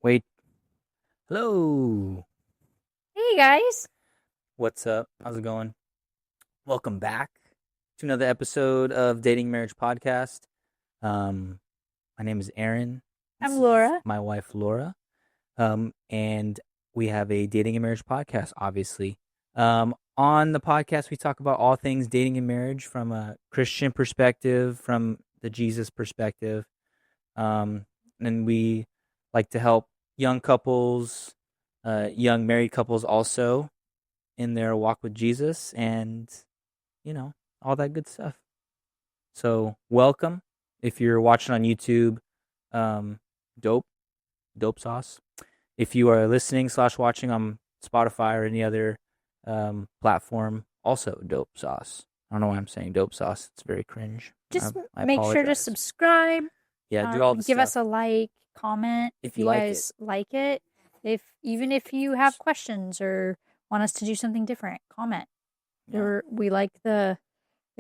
Wait. Hello. Hey guys. What's up? How's it going? Welcome back to another episode of Dating Marriage Podcast. Um, my name is Aaron. I'm This is Laura. my wife Laura. And we have a dating and marriage podcast, obviously. On the podcast, we talk about all things dating and marriage from a Christian perspective, from the Jesus perspective. And we like to help young couples, young married couples also in their walk with Jesus and, all that good stuff. So, welcome. If you're watching on YouTube, um, dope, dope sauce. If you are listening / watching on Spotify or any other platform, also dope sauce. I don't know why I'm saying dope sauce. It's very cringe. Just I make sure to apologize. subscribe. Yeah, do all the Give us stuff a like, comment if if you you like it. guys like it. If you have questions or want us to do something different, comment. Yeah, We like the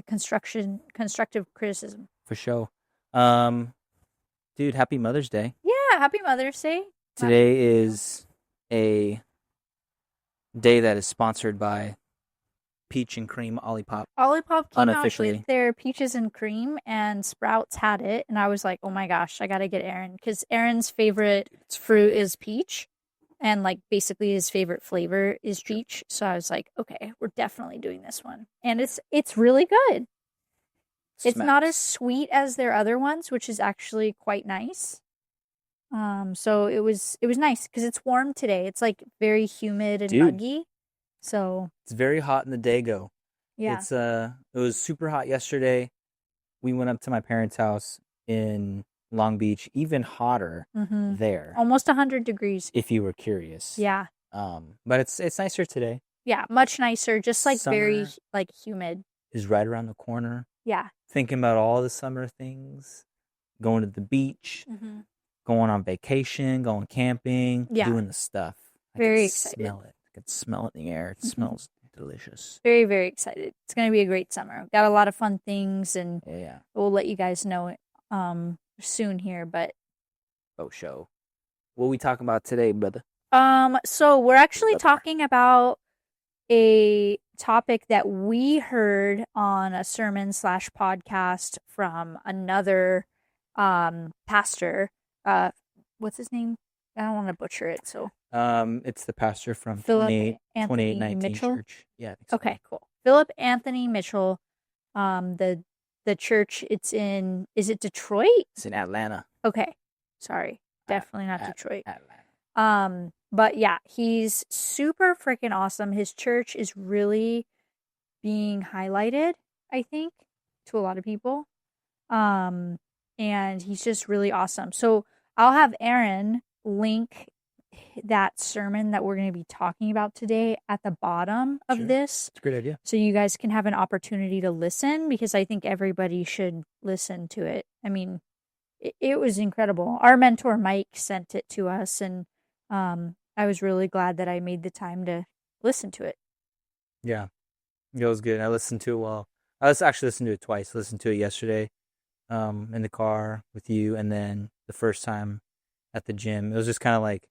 constructive criticism. for sure. Um, Dude, happy Mother's Day. Yeah, happy Mother's Day. Today is a day that is sponsored by Peach and Cream Olipop Olipop came out with unofficially. their peaches and cream, and Sprouts had it, and I was like, "Oh my gosh, I gotta get Aaron," because Aaron's favorite fruit is peach, and like basically his favorite flavor is peach. So I was like, "Okay, we're definitely doing this one," and it's really good. It's not as Smacks. sweet as their other ones, which is actually quite nice. So it was nice because it's warm today. It's like very humid and Dude, muggy. So it's very hot in the Dago. yeah. It was super hot yesterday. We went up to my parents' house in Long Beach, even hotter Mm-hmm. there, Almost 100 degrees. if you were curious. Yeah. But it's nicer today. Yeah, much nicer, just like very Summer like humid. is right around the corner. Yeah. Thinking about all the summer things, going to the beach, Hmm. going on vacation, going camping, Yeah, doing the stuff. I can very excited. smell it. I can smell it in the air. It Hmm. smells delicious. Very, very excited. It's going to be a great summer. Got a lot of fun things, and Yeah. we'll let you guys know soon here. But Oh, show. What we talking about today, brother? so we're actually Brother. talking about a topic that we heard on a sermon slash podcast from another pastor. What's his name? I don't want to butcher it. So It's the pastor from Philip 2819 Anthony Mitchell. Church. Yeah, I think so. Okay, cool. Philip Anthony Mitchell. The church it's in, is it Detroit? It's in Atlanta. Okay. Sorry. At, Definitely not at Detroit. Atlanta. But yeah, he's super freaking awesome. His church is really being highlighted, I think, to a lot of people. Um and he's just really awesome. So I'll have Aaron link that sermon that we're going to be talking about today at the bottom of Sure. this, It's a great idea. so you guys can have an opportunity to listen, because I think everybody should listen to it. I mean, it was incredible. Our mentor Mike sent it to us, and I was really glad that I made the time to listen to it. Yeah, it was good. I listened to it well. I was actually listened to it twice. I listened to it yesterday, in the car with you, and then the first time at the gym. It was just kind of like,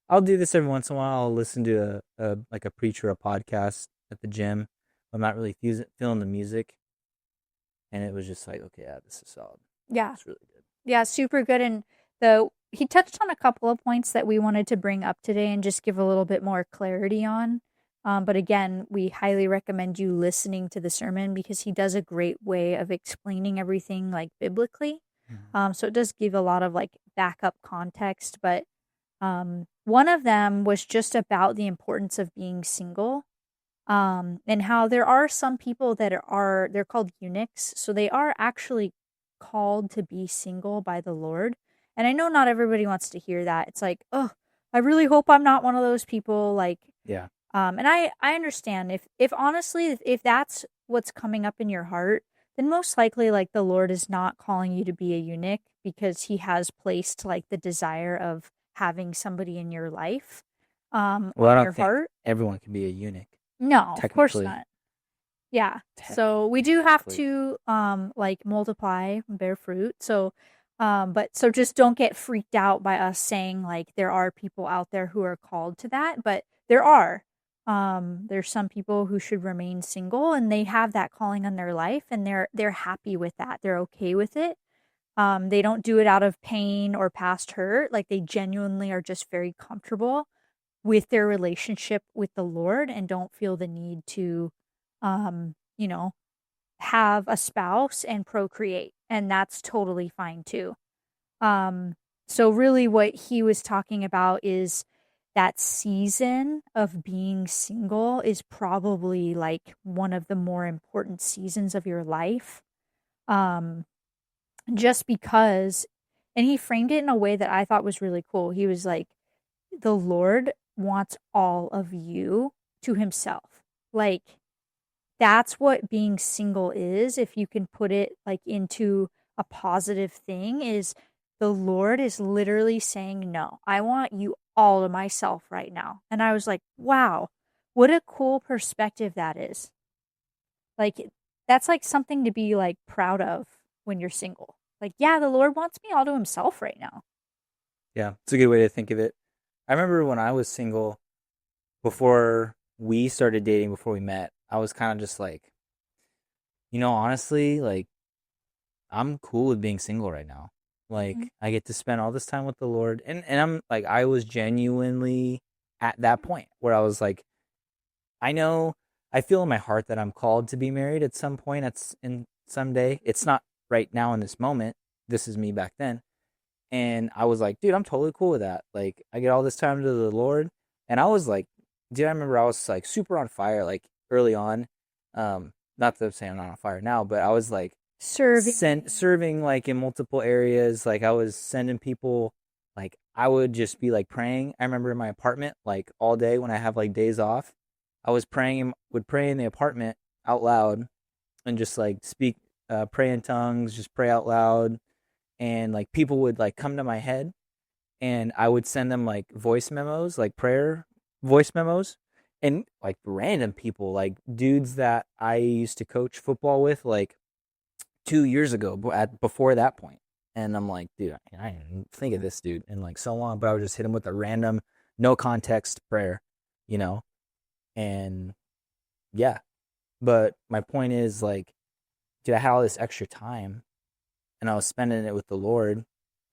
I'll do this every once in a while. I'll listen to a like a preacher, a podcast at the gym. I'm not really feeling the music, and it was just like, okay, yeah, this is solid. Yeah, It's really good. yeah, super good. And he touched on a couple of points that we wanted to bring up today and just give a little bit more clarity on. But again, we highly recommend you listening to the sermon, because he does a great way of explaining everything like biblically. Mhm. So it does give a lot of like backup context. But one of them was just about the importance of being single, and how there are some people that they're called eunuchs. So they are actually called to be single by the Lord. And I know not everybody wants to hear that. It's like, oh, I really hope I'm not one of those people. Like, Yeah, and I understand if honestly, if that's what's coming up in your heart, then most likely like the Lord is not calling you to be a eunuch, because he has placed like the desire of having somebody in your life, well, I on don't your think heart. everyone can be a eunuch. No, of course Technically, not. Yeah. So we do have technically. to like multiply, bear fruit. So But so just don't get freaked out by us saying like there are people out there who are called to that, but there are. There's some people who should remain single and they have that calling on their life and they're happy with that. They're okay with it. They don't do it out of pain or past hurt. Like they genuinely are just very comfortable with their relationship with the Lord and don't feel the need to, you know, have a spouse and procreate. And that's totally fine too. Um, so really what he was talking about is that season of being single is probably like one of the more important seasons of your life. Um, just because, and he framed it in a way that I thought was really cool. He was like, the Lord wants all of you to himself. Like, that's what being single is, if you can put it like into a positive thing, is the Lord is literally saying, no, I want you all to myself right now. And I was like, wow, what a cool perspective that is. Like, that's like something to be like proud of when you're single. Like, yeah, the Lord wants me all to himself right now. Yeah, it's a good way to think of it. I remember when I was single before we started dating, before we met, I was kind of just like, honestly, like I'm cool with being single right now. Mhm. Like I get to spend all this time with the Lord, and I'm like I was genuinely at that point where I was like, I know I feel in my heart that I'm called to be married at some point. It's in someday. It's not right now in this moment. This is me back then. And I was like, dude, I'm totally cool with that. Like, I get all this time to the Lord. And I was like, dude, I remember I was like super on fire, like early on. Not to say I'm not on fire now, but I was like Serving. serving like in multiple areas. Like I was sending people, like I would just be like praying. I remember in my apartment, like all day when I have like days off, I was praying, would pray in the apartment out loud and just like speak, pray in tongues, just pray out loud, and like people would like come to my head and I would send them like voice memos, like prayer voice memos, and like random people, like dudes that I used to coach football with like 2 years ago before that point. And I'm like, dude, I didn't think of this dude in like so long, but I would just hit him with a random, no context prayer, you know? And yeah. But my point is like, dude, I had all this extra time and I was spending it with the Lord.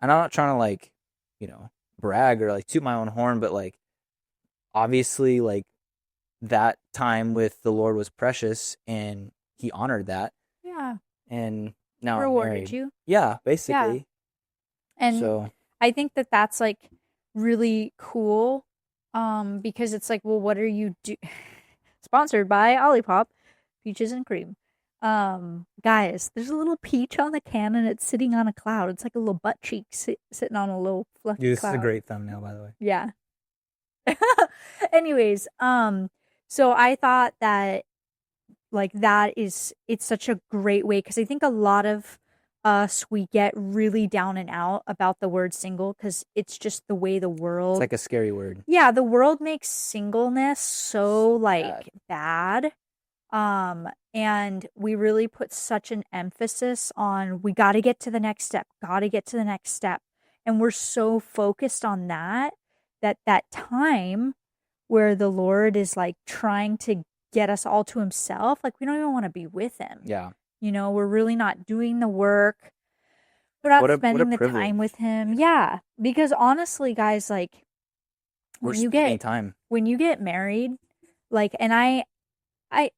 And I'm not trying to like, you know, brag or like toot my own horn, but like obviously like that time with the Lord was precious and he honored that. Yeah. And now I'm Rewarded married. you. Yeah, Yeah. basically. And So I think that that's like really cool, because it's like, well, what are you do sponsored by Olipop, peaches and cream. Guys, there's a little peach on the can and it's sitting on a cloud. It's like a little butt cheek sitting on a little fluffy dude, this is a cloud. great thumbnail by the way. Yeah. Anyways, so I thought that like that is, it's such a great way, because I think a lot of us, we get really down and out about the word single because it's just the way the It's world, like a scary word. yeah, the world makes singleness so Bad. like bad. And we really put such an emphasis on, we got to get to the next step, got to get to the next step. And we're so focused on that, that time where the Lord is like trying to get us all to himself, like we don't even want to be with him. Yeah. We're really not doing the work. We're not What a spending the time with privilege. him. Yeah, because honestly, guys, like We're when you spending get time. when you get married, like, and I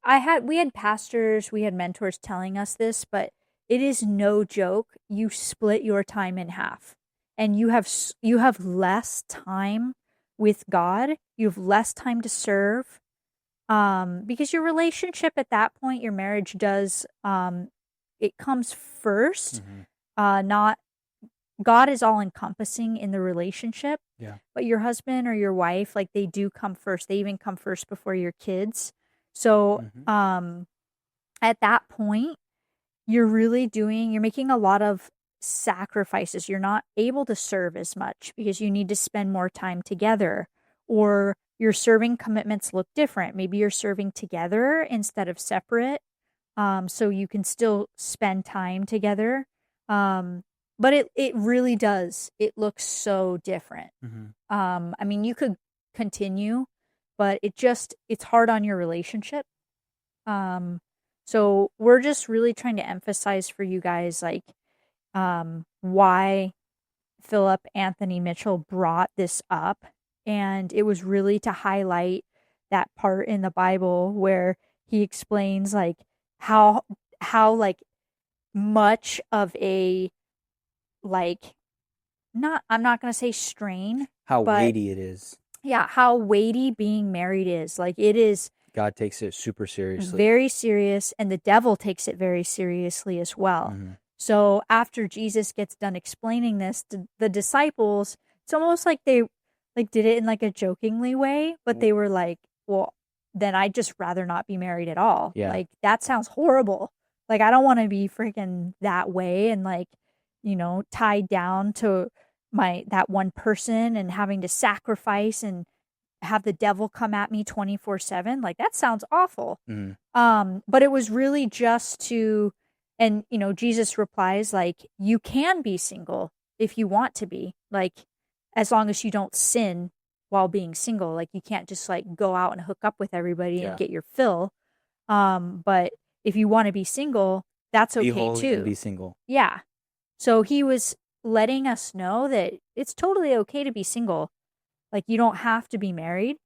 had, we had pastors, we had mentors telling us this, but it is no joke. You split your time in half, and you have less time with God. You have less time to serve, because your relationship at that point, your marriage does, it comes first. Mm-hmm. Not, God is all encompassing in the relationship, Yeah. but your husband or your wife, like they do come first. They even come first before your kids. So, Mm-hmm. at that point, you're making a lot of sacrifices. You're not able to serve as much because you need to spend more time together, or your serving commitments look different. Maybe you're serving together instead of separate. So you can still spend time together. Um, but it really does. It looks so different. Mm-hmm. I mean, you could continue, but it's hard on your relationship. Um, so we're just really trying to emphasize for you guys, like, why Philip Anthony Mitchell brought this up. And it was really to highlight that part in the Bible where he explains like how like much of a like not I'm not going to say strain, How but weighty it is. yeah, how weighty being married is. Like it is God takes it super seriously. very serious, and the devil takes it very seriously as well. Mm-hmm. So after Jesus gets done explaining this to the disciples, it's almost like they like did it in like a jokingly way, but they were like, "Well, then I'd just rather not be married at all." Yeah. Like that sounds horrible. Like I don't want to be freaking that way and like, tied down to my that one person and having to sacrifice and have the devil come at me 24/7. Like that sounds awful. Mm-hmm. But it was really just to, and Jesus replies like, you can be single if you want to be, like, as long as you don't sin while being single. Like you can't just like go out and hook up with everybody and Yeah. get your fill. But if you want to be single, that's Be okay holy and too. be single. Yeah. So he was letting us know that it's totally okay to be single. Like you don't have to be married,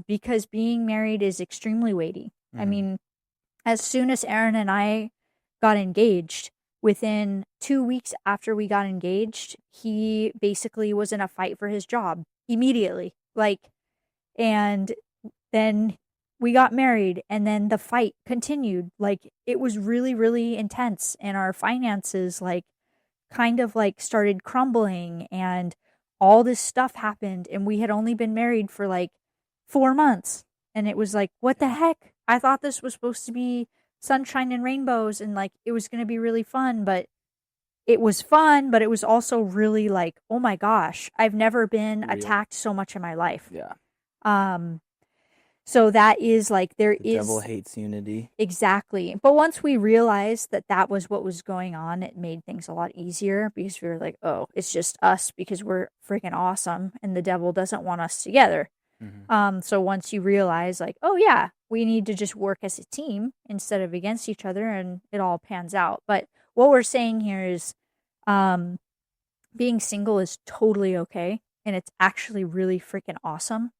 because being married is extremely weighty. I Mm-hmm. mean, as soon as Aaron and I got engaged, within 2 weeks after we got engaged, he basically was in a fight for his job immediately. Like, and then we got married, and then the fight continued. Like, it was really, really intense, and our finances, like, kind of like started crumbling, and all this stuff happened, and we had only been married for like 4 months, and it was like, what the Yeah. heck, I thought this was supposed to be sunshine and rainbows and like it was going to be really fun, but it was fun, but it was also really like, oh my gosh, I've never been Real. attacked so much in my life. Yeah. um so that is like, there The devil is. hates unity. Exactly. But once we realized that that was what was going on, it made things a lot easier because we were like, oh, it's just us because we're freaking awesome and the devil doesn't want us together. Mm-hmm. So once you realize, like, oh, yeah, we need to just work as a team instead of against each other, and it all pans out. But what we're saying here is, um, being single is totally okay. And it's actually really freaking awesome.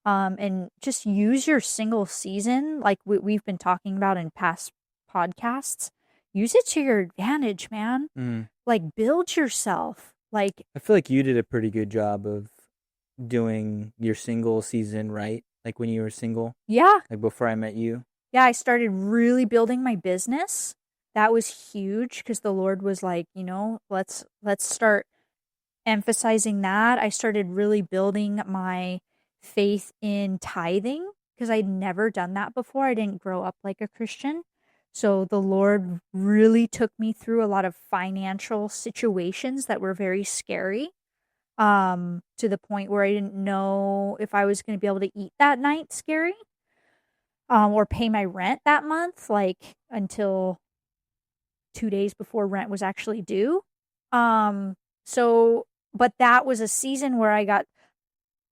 And just use your single season, like we've been talking about in past podcasts. Use it to your advantage, man. Mm-hmm. Like, build yourself. Like, I feel like you did a pretty good job of doing your single season right. Like when you were single, yeah, like before I met you. yeah. I started really building my business. That was huge because the Lord was like, let's start emphasizing that. I started really building my faith in tithing because I'd never done that before. I didn't grow up like a Christian. So the Lord really took me through a lot of financial situations that were very scary, to the point where I didn't know if I was going to be able to eat that night, scary, or pay my rent that month, like until 2 days before rent was actually due. So, but that was a season where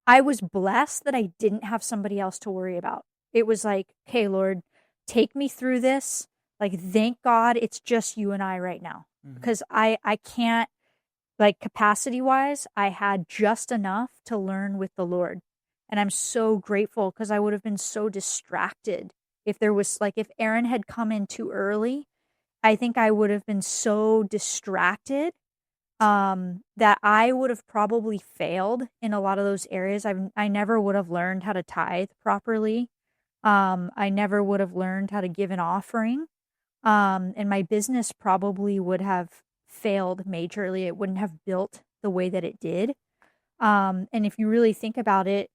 I was blessed that I didn't have somebody else to worry about. It was like, okay, Lord, take me through this. Like, thank God it's just you and I right now. Mm-hmm. Because I can't, like, capacity wise, I had just enough to learn with the Lord. And I'm so grateful because I would have been so distracted if there was, like, if Aaron had come in too early. I think I would have been so distracted, that I would have probably failed in a lot of those areas. I never would have learned how to tithe properly. I never would have learned how to give an offering. And my business probably would have failed majorly. It wouldn't have built the way that it did. And if you really think about it,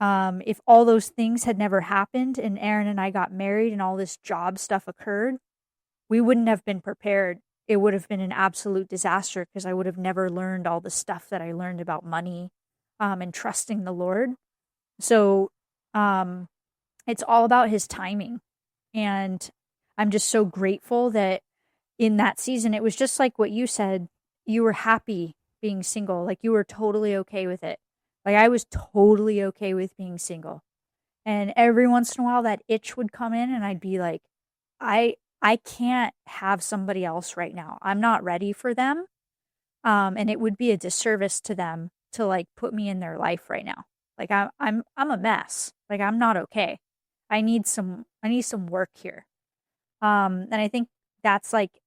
if all those things had never happened and Aaron and I got married and all this job stuff occurred, we wouldn't have been prepared. It would have been an absolute disaster because I would have never learned all the stuff that I learned about money, and trusting the Lord. So, um, it's all about his timing. And I'm just so grateful that in that season, it was just like what you said. you were happy being single, like you were totally okay with it. Like I was totally okay with being single. And every once in a while that itch would come in and I'd be like, I can't have somebody else right now. I'm not ready for them. And it would be a disservice to them to like put me in their life right now. Like I'm a mess. Like I'm not okay. I need some work here. And I think that's like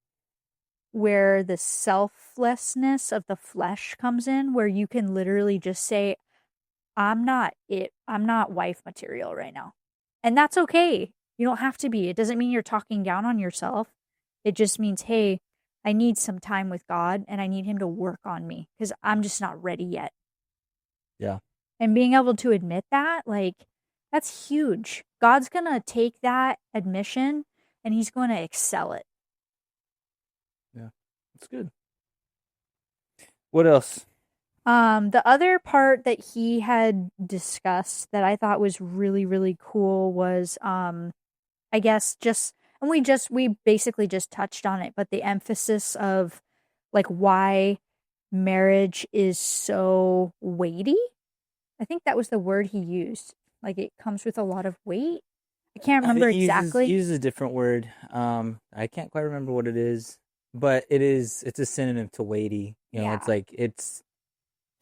where the selflessness of the flesh comes in, where you can literally just say, I'm not wife material right now. And that's okay. You don't have to be. It doesn't mean you're talking down on yourself. It just means, hey, I need some time with God and I need Him to work on me because I'm just not ready yet. Yeah. And being able to admit that, like, that's huge. God's going to take that admission and He's going to excel it. Yeah. That's good. What else? The other part that he had discussed that I thought was really, really cool was, I guess just, and we basically just touched on it, but the emphasis of like why marriage is so weighty. I think that was the word he used. Like it comes with a lot of weight. I can't remember He exactly. uses a different word. I can't quite remember what it is, but it's a synonym to weighty. You know, it's Yeah, like it's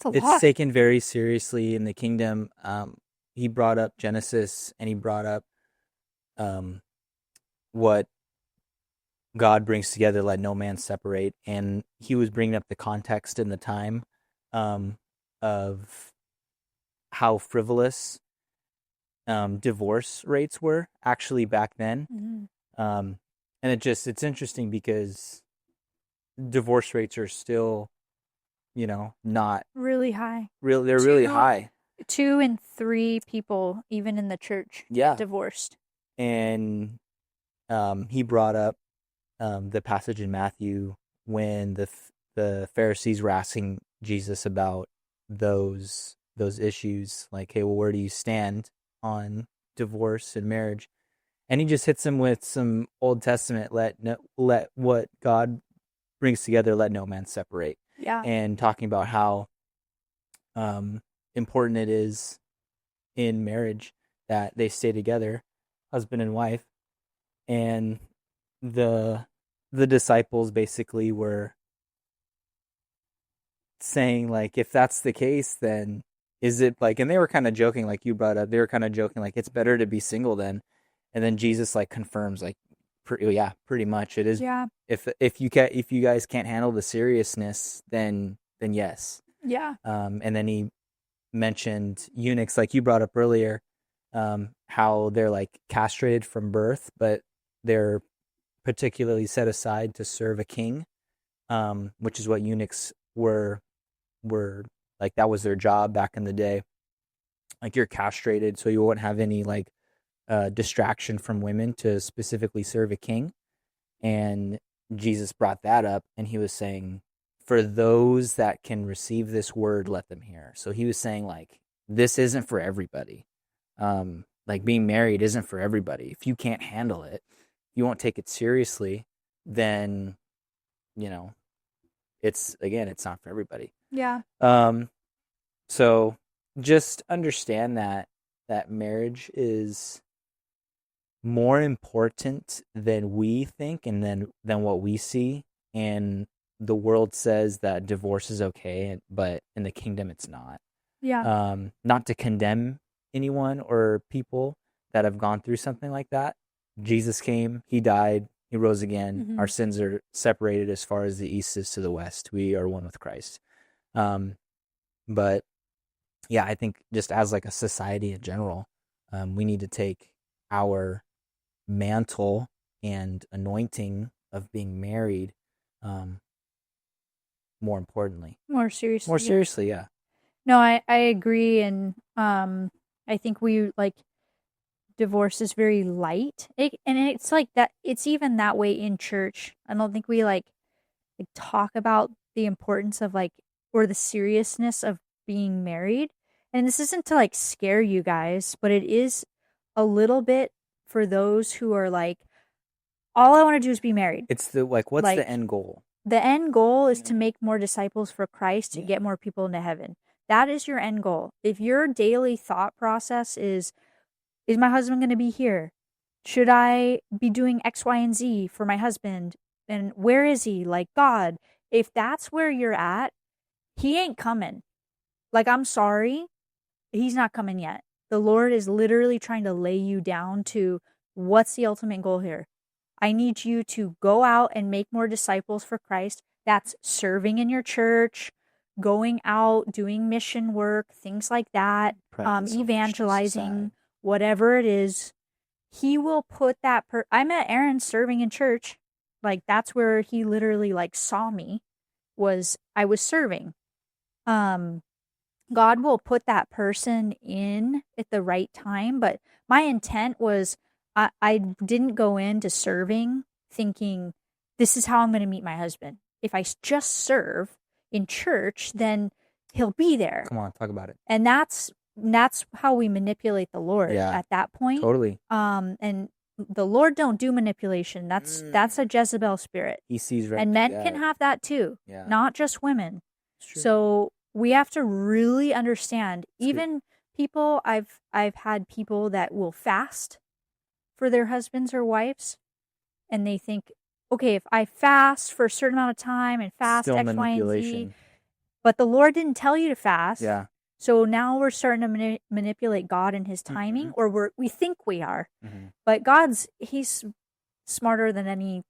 a it's lot. taken very seriously in the kingdom. He brought up Genesis and he brought up um what God brings together, let no man separate. And he was bringing up the context in the time um, of how frivolous divorce rates were actually back then. Mhm. Um, and it's interesting because divorce rates are still, not Really high. real. They're really Two, high. 2 and 3 people, even in the church, Yeah. divorced. And he brought up the passage in Matthew when the Pharisees were asking Jesus about those issues, like, hey, well, where do you stand on divorce and marriage? And he just hits them with some Old Testament, let what God brings together, let no man separate, Yeah. and talking about how important it is in marriage that they stay together, husband and wife, and the the disciples basically were saying like, if that's the case, then is it like, and they were kind of joking, like you brought up, they were kind of joking like it's better to be single then. And then Jesus like confirms like, yeah, pretty much it is. Yeah. If you guys can't handle the seriousness, then yes. Yeah. And then he mentioned eunuchs, like you brought up earlier, how they're like castrated from birth, but they're particularly set aside to serve a king, which is what eunuchs were like, that was their job back in the day. Like you're castrated so you won't have any like distraction from women to specifically serve a king. And Jesus brought that up and he was saying, for those that can receive this word, let them hear. So he was saying like, this isn't for everybody. Like being married isn't for everybody. If you can't handle it, you won't take it seriously, then you know it's not for everybody. Yeah. Um, so just understand that marriage is more important than we think and than what we see. And the world says that divorce is okay, but in the kingdom it's not. Yeah. Not to condemn anyone or people that have gone through something like that. Jesus came, he died, he rose again. Hmm. Our sins are separated as far as the east is to the west. We are one with Christ. Um, but yeah, I think just as like a society in general, we need to take our mantle and anointing of being married, um, more importantly, More more seriously. Yeah. seriously. Yeah, No, I agree. And I think we like divorce is very light. And it's like that. It's even that way in church. I don't think we like talk about the importance of like or the seriousness of being married. And this isn't to like scare you guys, but it is a little bit for those who are like, all I want to do is be married. it's the like, what's the Like, end goal? The end goal is to make more disciples for Christ, to get more people into heaven. That is your end goal. If your daily thought process is my husband going to be here? Should I be doing X, Y, and Z for my husband? And where is he? Like, God, if that's where you're at, he ain't coming. Like, I'm sorry, he's not coming yet. The Lord is literally trying to lay you down to what's the ultimate goal here? I need you to go out and make more disciples for Christ. That's serving in your church, going out, doing mission work, things like that, evangelizing, whatever it is. He will put that I met Aaron serving in church. Like, that's where he literally like saw me, was I was serving. God will put that person in at the right time, but my intent was I didn't go into serving thinking this is how I'm going to meet my husband. If I just serve in church, then he'll be there. Come on, talk about it. And that's how we manipulate the Lord at that point. Totally. And the Lord don't do manipulation. That's a Jezebel spirit. He sees right. And men can have that too. Yeah. Not just women. So we have to really understand. That's even good. People, I've had people that will fast for their husbands or wives, and they think, okay, if I fast for a certain amount of time and fast Still X, Y, and Z, but the Lord didn't tell you to fast. Yeah. So now we're starting to manipulate God and his timing, or we think we are. But he's smarter than any.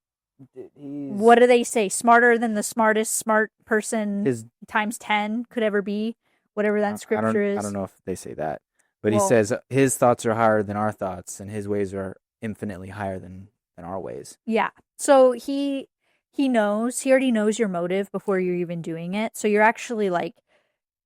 What do they say? Smarter than the smartest smart person times 10 could ever be. Whatever that scripture is. I don't know if they say that, but he says his thoughts are higher than our thoughts, and his ways are infinitely higher than our ways. Yeah. So he knows. He already knows your motive before you're even doing it. So you're actually like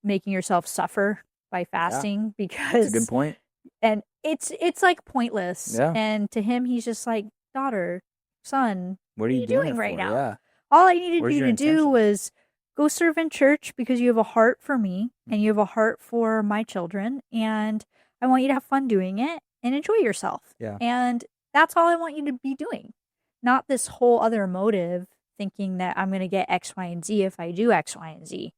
making yourself suffer by fasting because that's a good point. And it's like pointless. Yeah. And to him, he's just like, daughter, son, what are you doing right now? Yeah. All I needed you to do was go serve in church because you have a heart for me and you have a heart for my children, and I want you to have fun doing it and enjoy yourself. Yeah. And that's all I want you to be doing. Not this whole other motive thinking that I'm going to get X, Y, and Z if I do X, Y, and Z.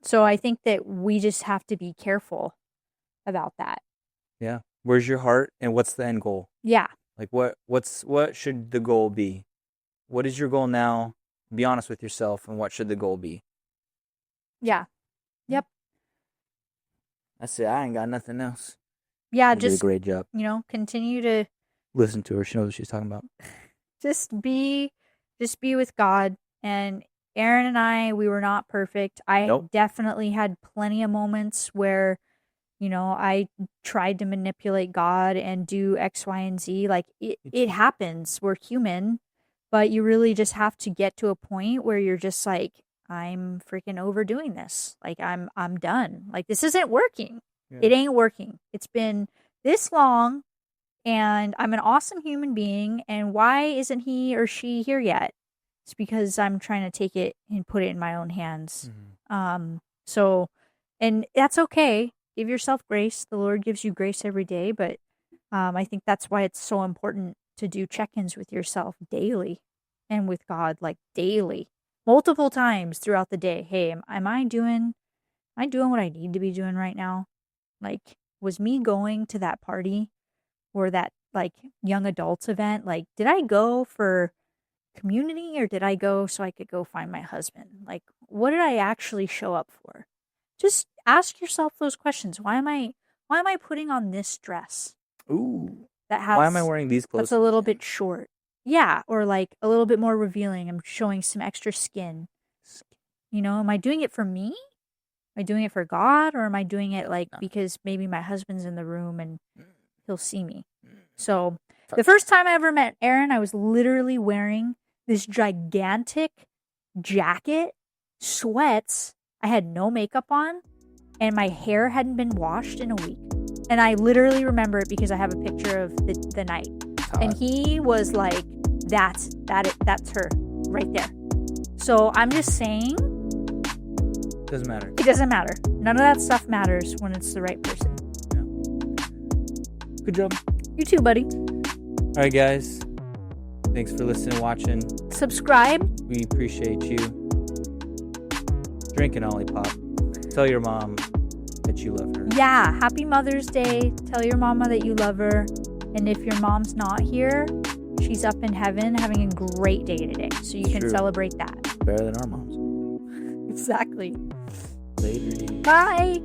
So I think that we just have to be careful about that. Yeah. Where's your heart and what's the end goal? Yeah. Like what should the goal be? What is your goal now? Be honest with yourself, and what should the goal be? Yeah. Yep. That's it. I ain't got nothing else. Yeah, you did a great job. Continue to listen to her. She knows what she's talking about. Just be with God. And Aaron and I, we were not perfect. I definitely had plenty of moments where, I tried to manipulate God and do X, Y, and Z. Like it happens. We're human, but you really just have to get to a point where you're just like, I'm freaking overdoing this. Like I'm done. Like this isn't working. Yeah. It ain't working. It's been this long and I'm an awesome human being. And why isn't he or she here yet? It's because I'm trying to take it and put it in my own hands. And that's okay. Give yourself grace. The Lord gives you grace every day. But I think that's why it's so important to do check-ins with yourself daily and with God, like daily, multiple times throughout the day. Hey, am I doing what I need to be doing right now? Like, was me going to that party or that like young adults event? Like, did I go for community or did I go so I could go find my husband? Like, what did I actually show up for? Just ask yourself those questions. Why am I putting on this dress? Ooh. Why am I wearing these clothes? That's a little bit short. Yeah, or like a little bit more revealing. I'm showing some extra skin. Am I doing it for me? Am I doing it for God? Or am I doing it because maybe my husband's in the room and he'll see me? So the first time I ever met Aaron, I was literally wearing this gigantic jacket, sweats. I had no makeup on, and my hair hadn't been washed in a week. And I literally remember it because I have a picture of the night. And he was like, that's her right there. So I'm just saying. Doesn't matter. It doesn't matter. None of that stuff matters when it's the right person. Yeah. Good job. You too, buddy. All right, guys. Thank Thanks for listening and watching. Subscribe. We appreciate you. Drink an Olipop. Tell your mom that you love her. Yeah, happy Mother's Day. Tell your mama that you love her. And if your mom's not here, she's up in heaven having a great day today. So you can celebrate that. Better than our moms. Exactly. Later. Bye.